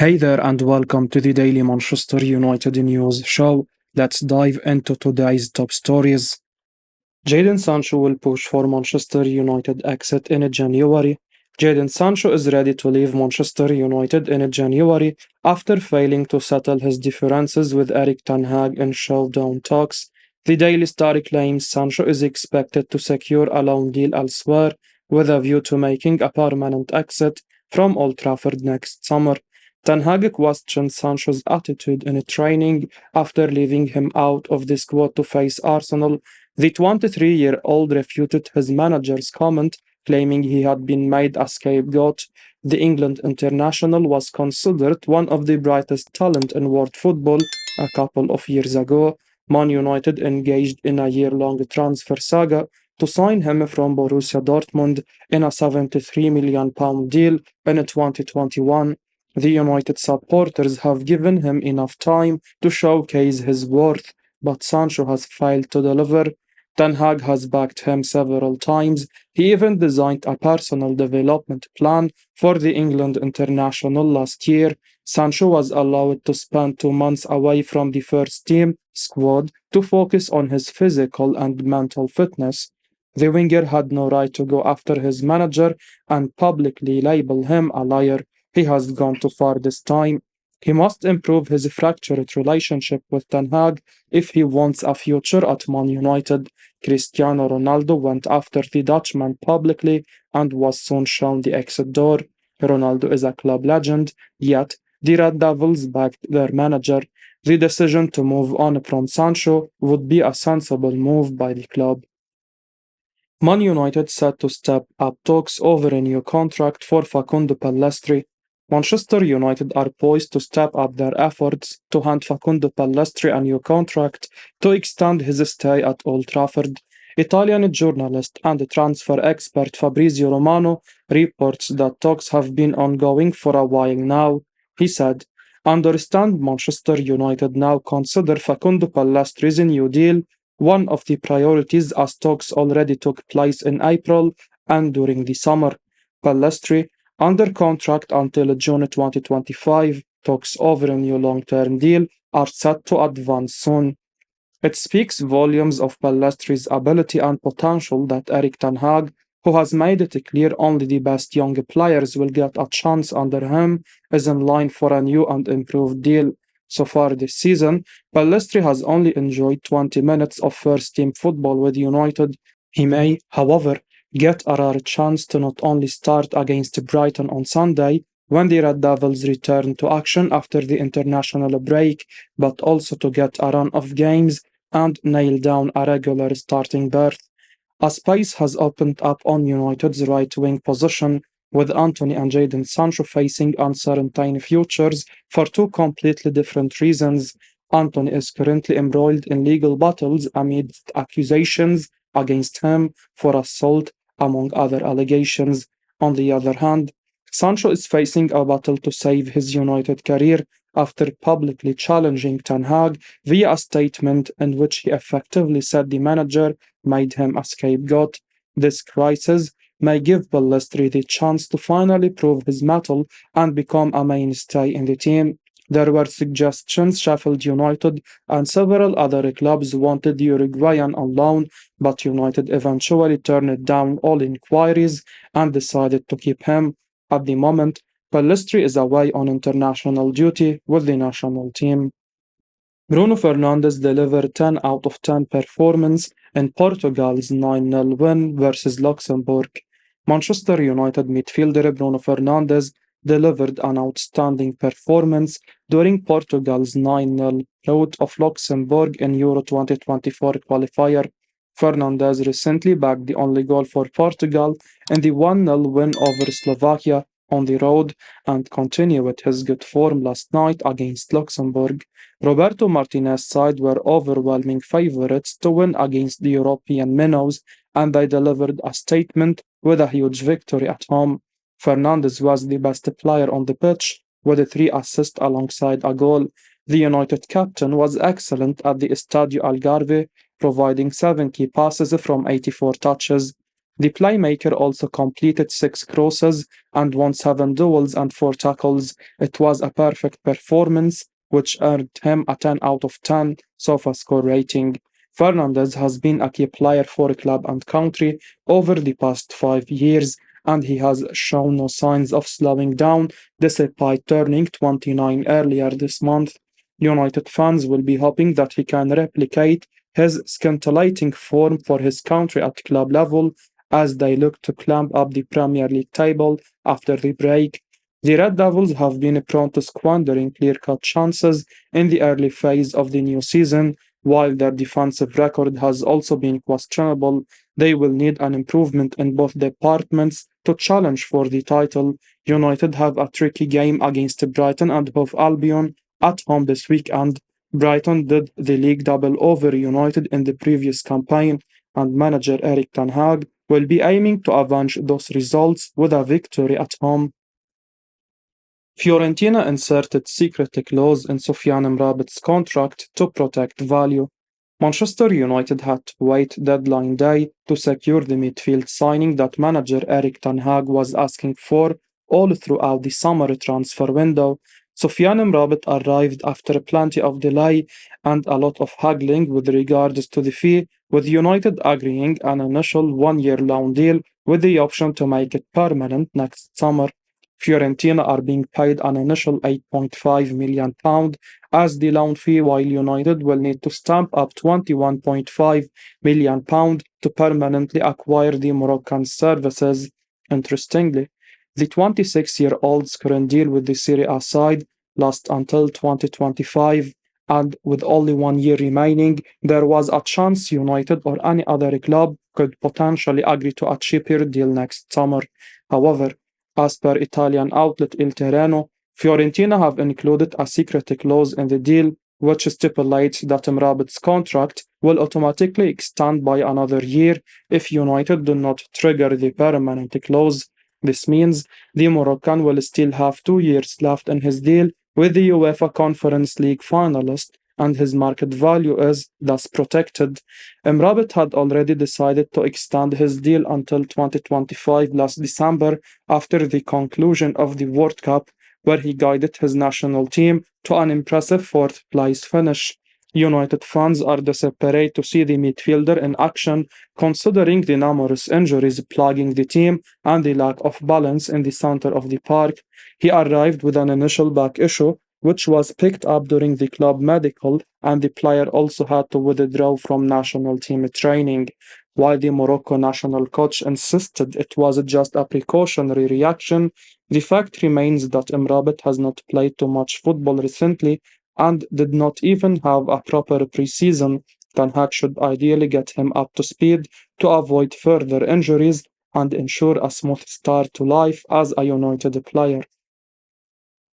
Hey there, and welcome to the Daily Manchester United News Show. Let's dive into today's top stories. Jaden Sancho will push for Manchester United exit in January. Jaden Sancho is ready to leave Manchester United in January after failing to settle his differences with Erik ten Hag in showdown talks. The Daily Star claims Sancho is expected to secure a loan deal elsewhere with a view to making a permanent exit from Old Trafford next summer. Ten Hag questioned Sancho's attitude in training after leaving him out of the squad to face Arsenal. The 23-year-old refuted his manager's comment, claiming he had been made a scapegoat. The England international was considered one of the brightest talent in world football a couple of years ago. Man United engaged in a year-long transfer saga to sign him from Borussia Dortmund in a £73 million deal in 2021. The United supporters have given him enough time to showcase his worth, but Sancho has failed to deliver. Ten Hag has backed him several times. He even designed a personal development plan for the England international last year. Sancho was allowed to spend 2 months away from the first team squad to focus on his physical and mental fitness. The winger had no right to go after his manager and publicly label him a liar. He has gone too far this time. He must improve his fractured relationship with Ten Hag if he wants a future at Man United. Cristiano Ronaldo went after the Dutchman publicly and was soon shown the exit door. Ronaldo is a club legend, yet the Red Devils backed their manager. The decision to move on from Sancho would be a sensible move by the club. Man United set to step up talks over a new contract for Facundo Pellistri. Manchester United are poised to step up their efforts to hand Facundo Pellistri a new contract to extend his stay at Old Trafford. Italian journalist and transfer expert Fabrizio Romano reports that talks have been ongoing for a while now. He said, "Understand Manchester United now consider Facundo Pellistri's new deal one of the priorities as talks already took place in April and during the summer. Pellistri, under contract until June 2025, talks over a new long-term deal are set to advance soon. It speaks volumes of Pellistri's ability and potential that Erik ten Hag, who has made it clear only the best young players will get a chance under him, is in line for a new and improved deal. So far this season, Pellistri has only enjoyed 20 minutes of first-team football with United. He may, however, get a rare chance to not only start against Brighton on Sunday, when the Red Devils return to action after the international break, but also to get a run of games and nail down a regular starting berth. A space has opened up on United's right-wing position, with Antony and Jaden Sancho facing uncertain futures for two completely different reasons. Antony is currently embroiled in legal battles amidst accusations against him for assault, among other allegations. On the other hand, Sancho is facing a battle to save his United career after publicly challenging Ten Hag via a statement in which he effectively said the manager made him a scapegoat. This crisis may give Pellistri the chance to finally prove his mettle and become a mainstay in the team. There were suggestions Sheffield United and several other clubs wanted the Uruguayan on loan, but United eventually turned down all inquiries and decided to keep him. At the moment, Pellistri is away on international duty with the national team. Bruno Fernandes delivered 10 out of 10 performance in Portugal's 9-0 win versus Luxembourg. Manchester United midfielder Bruno Fernandes delivered an outstanding performance during Portugal's 9-0 rout of Luxembourg in Euro 2024 qualifier. Fernandes recently bagged the only goal for Portugal in the 1-0 win over Slovakia on the road and continued his good form last night against Luxembourg. Roberto Martinez's side were overwhelming favourites to win against the European minnows, and they delivered a statement with a huge victory at home. Fernandes was the best player on the pitch, with 3 assists alongside a goal. The United captain was excellent at the Estadio Algarve, providing 7 key passes from 84 touches. The playmaker also completed 6 crosses and won 7 duels and 4 tackles. It was a perfect performance, which earned him a 10 out of 10 SofaScore rating. Fernandes has been a key player for club and country over the past 5 years, and he has shown no signs of slowing down despite turning 29 earlier this month. United fans will be hoping that he can replicate his scintillating form for his country at club level as they look to climb up the Premier League table after the break. The Red Devils have been prone to squandering clear cut chances in the early phase of the new season, while their defensive record has also been questionable. They will need an improvement in both departments to challenge for the title. United have a tricky game against Brighton and Hove Albion at home this weekend. Brighton did the league double over United in the previous campaign, and manager Erik ten Hag will be aiming to avenge those results with a victory at home. Fiorentina inserted secret clause in Sofyan Amrabat's contract to protect value. Manchester United had to wait deadline day to secure the midfield signing that manager Erik ten Hag was asking for all throughout the summer transfer window. Sofyan Amrabat arrived after plenty of delay and a lot of haggling with regards to the fee, with United agreeing an initial one-year loan deal with the option to make it permanent next summer. Fiorentina are being paid an initial £8.5 million as the loan fee, while United will need to stamp up £21.5 million to permanently acquire the Moroccan services. Interestingly, the 26-year-old's current deal with the Serie A side lasts until 2025, and with only 1 year remaining, there was a chance United or any other club could potentially agree to a cheaper deal next summer. However, as per Italian outlet Il Terreno, Fiorentina have included a secret clause in the deal which stipulates that Amrabat's contract will automatically extend by another year if United do not trigger the permanent clause. This means the Moroccan will still have 2 years left in his deal with the UEFA Conference League finalist, and his market value is thus protected. Amrabat had already decided to extend his deal until 2025 last December after the conclusion of the World Cup, where he guided his national team to an impressive fourth-place finish. United fans are desperate to see the midfielder in action, considering the numerous injuries plaguing the team and the lack of balance in the center of the park. He arrived with an initial back issue, which was picked up during the club medical, and the player also had to withdraw from national team training. While the Morocco national coach insisted it was just a precautionary reaction, the fact remains that Amrabat has not played too much football recently and did not even have a proper preseason. Ten Hag should ideally get him up to speed to avoid further injuries and ensure a smooth start to life as a United player.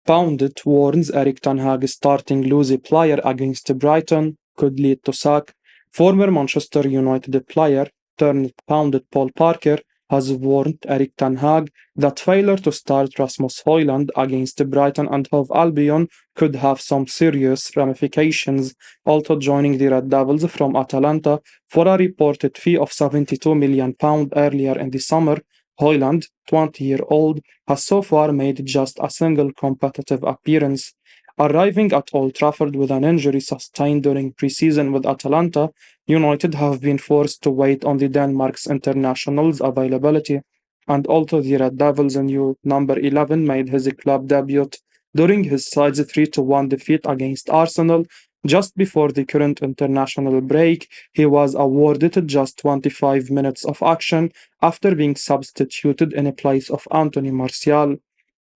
Pundit warns Erik ten Hag starting loosey player against Brighton could lead to sack. Former Manchester United player turned pundit Paul Parker has warned Erik ten Hag that failure to start Rasmus Højlund against Brighton and Hove Albion could have some serious ramifications. Also joining the Red Devils from Atalanta for a reported fee of £72 million earlier in the summer, Højlund, 20-year-old, has so far made just a single competitive appearance. Arriving at Old Trafford with an injury sustained during pre-season with Atalanta, United have been forced to wait on the Denmark's international's availability, and although the Red Devils' new number 11 made his club debut during his side's 3-1 defeat against Arsenal just before the current international break, he was awarded just 25 minutes of action after being substituted in place of Antony Martial.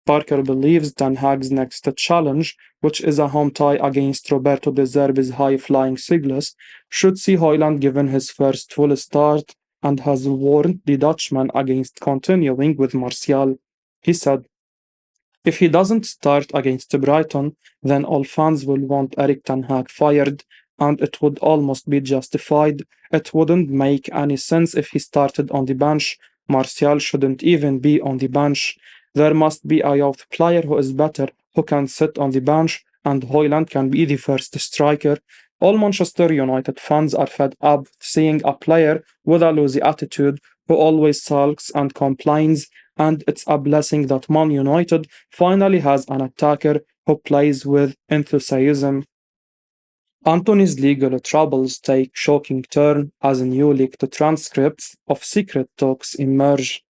Parker believes Ten Hag's next challenge, which is a home tie against Roberto De Zerbi's high-flying Siglas, should see Højlund given his first full start, and has warned the Dutchman against continuing with Martial. He said, "If he doesn't start against Brighton, then all fans will want Erik ten Hag fired, and it would almost be justified. It wouldn't make any sense if he started on the bench. Martial shouldn't even be on the bench. There must be a youth player who is better, who can sit on the bench, and Højlund can be the first striker." All Manchester United fans are fed up seeing a player with a loosey attitude who always sulks and complains, and it's a blessing that Man United finally has an attacker who plays with enthusiasm. Antony's legal troubles take shocking turn as new leaked transcripts of secret talks emerge.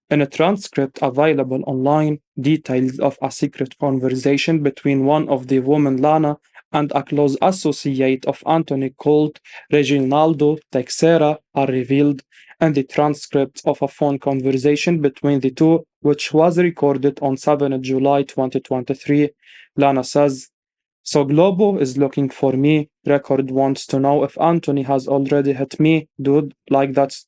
In a transcript available online, details of a secret conversation between one of the women Lana and a close associate of Antony called Reginaldo Teixeira are revealed, and the transcript of a phone conversation between the two, which was recorded on 7 July 2023. Lana says, "So Globo is looking for me. Record wants to know if Antony has already hit me. Dude, like that's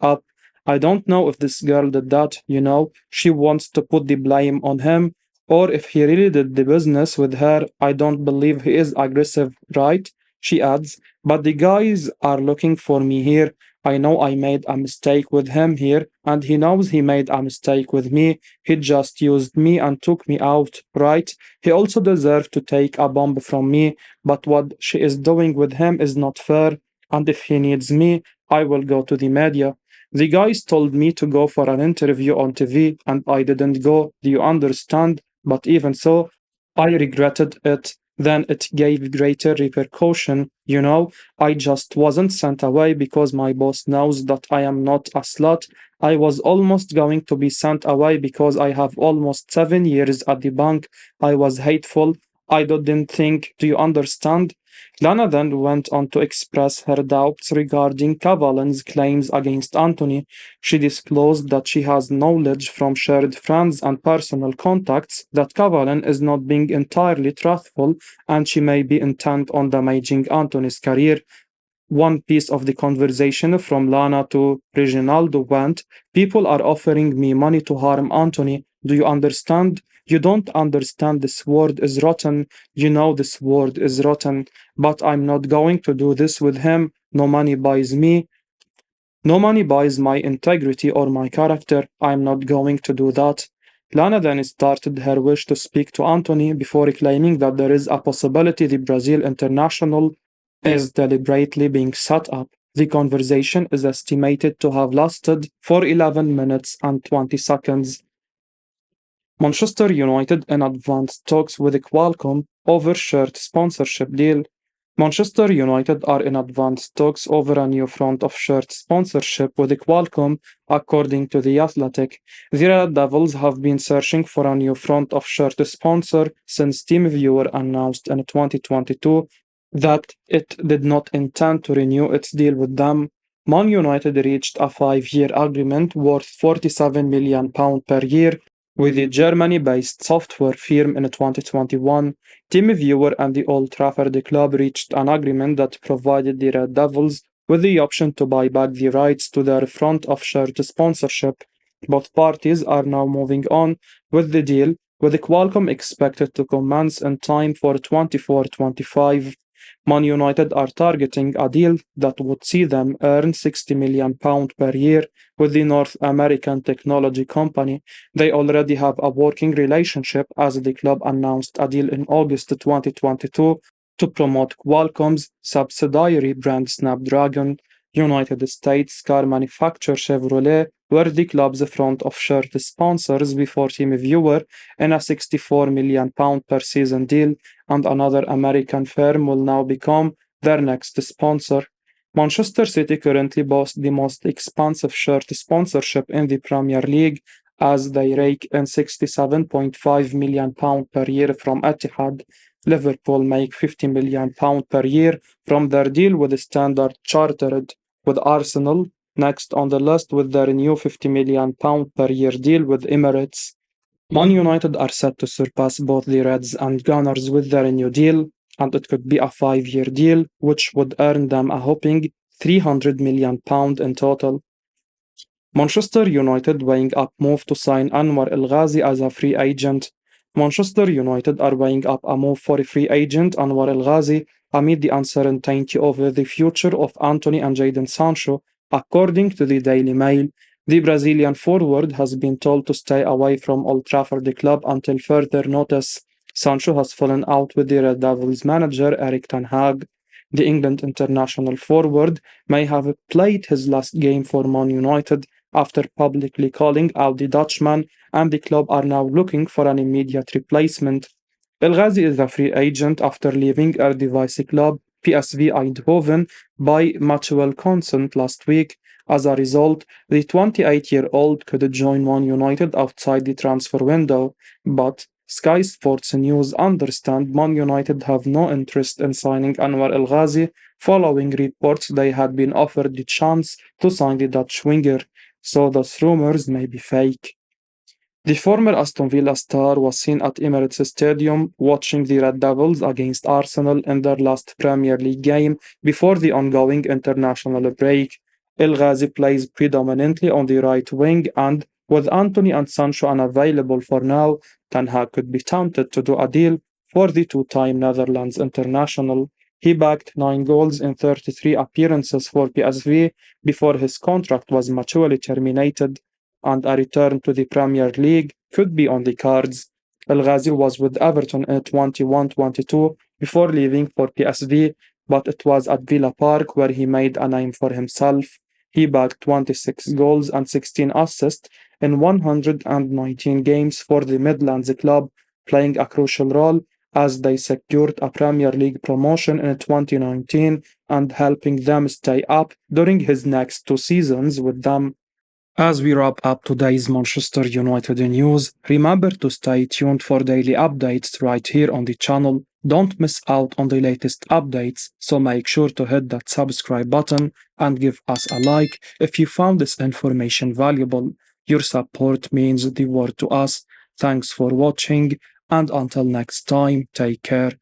up. I don't know if this girl did that, you know. She wants to put the blame on him. Or if he really did the business with her. I don't believe he is aggressive, right?" She adds, "But the guys are looking for me here. I know I made a mistake with him here, and he knows he made a mistake with me. He just used me and took me out, right? He also deserved to take a bomb from me, but what she is doing with him is not fair. And if he needs me, I will go to the media. The guys told me to go for an interview on TV, and I didn't go. Do you understand? But even so, I regretted it. Then it gave greater repercussion. You know, I just wasn't sent away because my boss knows that I am not a slut. I was almost going to be sent away because I have almost 7 years at the bank. I was hateful. I didn't think. Do you understand?" Lana then went on to express her doubts regarding Cavalin's claims against Antony. She disclosed that she has knowledge from shared friends and personal contacts that Cavalin is not being entirely truthful and she may be intent on damaging Antony's career. One piece of the conversation from Lana to Reginaldo went, "People are offering me money to harm Antony. Do you understand? You don't understand. This word is rotten. You know this word is rotten. But I'm not going to do this with him. No money buys me. No money buys my integrity or my character. I'm not going to do that." Lana then started her wish to speak to Antony before claiming that there is a possibility the Brazil international is deliberately being set up. The conversation is estimated to have lasted for 11 minutes and 20 seconds. Manchester United in advanced talks with Qualcomm over shirt sponsorship deal. Manchester United are in advanced talks over a new front of shirt sponsorship with Qualcomm, according to The Athletic. The Red Devils have been searching for a new front of shirt sponsor since TeamViewer announced in 2022 that it did not intend to renew its deal with them. Man United reached a 5-year agreement worth £47 million per year with the Germany-based software firm in 2021. TeamViewer and the Old Trafford club reached an agreement that provided the Red Devils with the option to buy back the rights to their front of shirt sponsorship. Both parties are now moving on with the deal, with Qualcomm expected to commence in time for 24-25. Man United are targeting a deal that would see them earn £60 million per year with the North American technology company. They already have a working relationship as the club announced a deal in August 2022 to promote Qualcomm's subsidiary brand Snapdragon. United States car manufacturer Chevrolet were the club's front of shirt sponsors before TeamViewer in a £64 million per season deal, and another American firm will now become their next sponsor. Manchester City currently boasts the most expansive shirt sponsorship in the Premier League as they rake in £67.5 million per year from Etihad. Liverpool make £50 million per year from their deal with Standard Chartered, with Arsenal next on the list with their new £50 million per year deal with Emirates. Man United are set to surpass both the Reds and Gunners with their new deal, and it could be a 5-year deal, which would earn them a whopping £300 million in total. Manchester United weighing up move to sign Anwar El Ghazi as a free agent. Manchester United are weighing up a move for free agent Anwar El Ghazi amid the uncertainty over the future of Antony and Jaden Sancho, according to the Daily Mail. The Brazilian forward has been told to stay away from Old Trafford club until further notice. Sancho has fallen out with the Red Devils manager Erik ten Hag. The England international forward may have played his last game for Man United after publicly calling out the Dutchman, and the club are now looking for an immediate replacement. El Ghazi is a free agent after leaving Eredivisie club PSV Eindhoven by mutual consent last week. As a result, the 28-year-old could join Man United outside the transfer window, but Sky Sports News understand Man United have no interest in signing Anwar El Ghazi following reports they had been offered the chance to sign the Dutch winger, so those rumors may be fake. The former Aston Villa star was seen at Emirates Stadium watching the Red Devils against Arsenal in their last Premier League game before the ongoing international break. El Ghazi plays predominantly on the right wing, and with Antony and Sancho unavailable for now, Ten Hag could be tempted to do a deal for the two-time Netherlands international. He bagged 9 goals in 33 appearances for PSV before his contract was mutually terminated, and a return to the Premier League could be on the cards. El Ghazi was with Everton in 21-22 before leaving for PSV, but it was at Villa Park where he made a name for himself. He bagged 26 goals and 16 assists in 119 games for the Midlands club, playing a crucial role as they secured a Premier League promotion in 2019 and helping them stay up during his next 2 seasons with them. As we wrap up today's Manchester United news, remember to stay tuned for daily updates right here on the channel. Don't miss out on the latest updates, so make sure to hit that subscribe button and give us a like if you found this information valuable. Your support means the world to us. Thanks for watching, and until next time, take care.